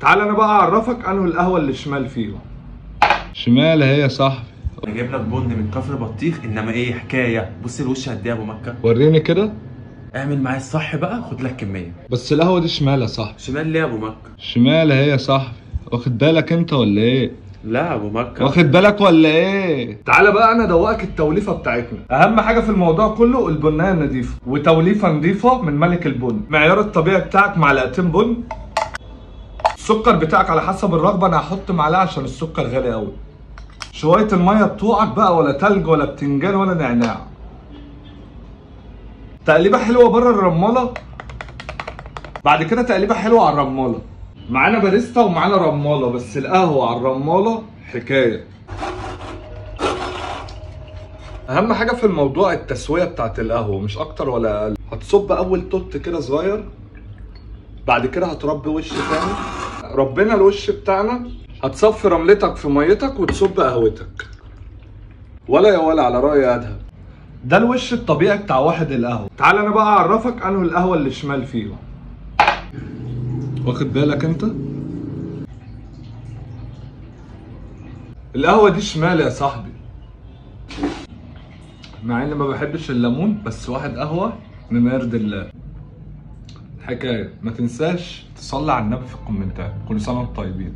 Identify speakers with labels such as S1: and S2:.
S1: تعال انا بقى اعرفك انه القهوه اللي شمال فيهم.
S2: شمال هي يا صاحبي.
S3: انا جايب لك بن من كفر بطيخ، انما ايه حكايه. بص الوش قد ايه يا ابو مكه.
S2: وريني كده.
S3: اعمل معايا الصح بقى، خد لك كميه.
S2: بس القهوه دي شمال يا صاحبي.
S3: شمال ليه يا ابو مكه؟
S2: شمال هي يا صاحبي. واخد بالك انت ولا ايه؟
S3: لا يا ابو مكه.
S2: واخد بالك ولا ايه؟
S1: تعال بقى انا ادوقك التوليفه بتاعتنا. اهم حاجه في الموضوع كله البنايه النظيفه، وتوليفه نظيفه من ملك البن. معيار الطبيعي بتاعك معلقتين بن. السكر بتاعك على حسب الرغبه، انا هحط معلقه عشان السكر غالي قوي. شويه الميه بتوعك بقى، ولا تلج ولا بتنجان ولا نعناع. تقليبه حلوه بره الرماله، بعد كده تقليبه حلوه على الرماله. معانا باريستا ومعانا رماله، بس القهوه على الرماله حكايه. اهم حاجه في الموضوع التسويه بتاعت القهوه، مش اكتر ولا اقل. هتصب اول توت كده صغير، بعد كده هتربي وش تاني. ربنا الوش بتاعنا. هتصفي رملتك في ميتك وتصب قهوتك. ولا يا ولا على رأي ادهم. ده الوش الطبيعي بتاع واحد القهوه. تعال انا بقى اعرفك انه القهوه اللي شمال فيهم.
S2: واخد بالك انت؟
S1: القهوه دي شمال يا صاحبي. مع اني ما بحبش الليمون، بس واحد قهوه من يرضي الله. حكايه. ما تنساش تصلي على النبي في الكومنتات. كل سنه وانتم طيبين.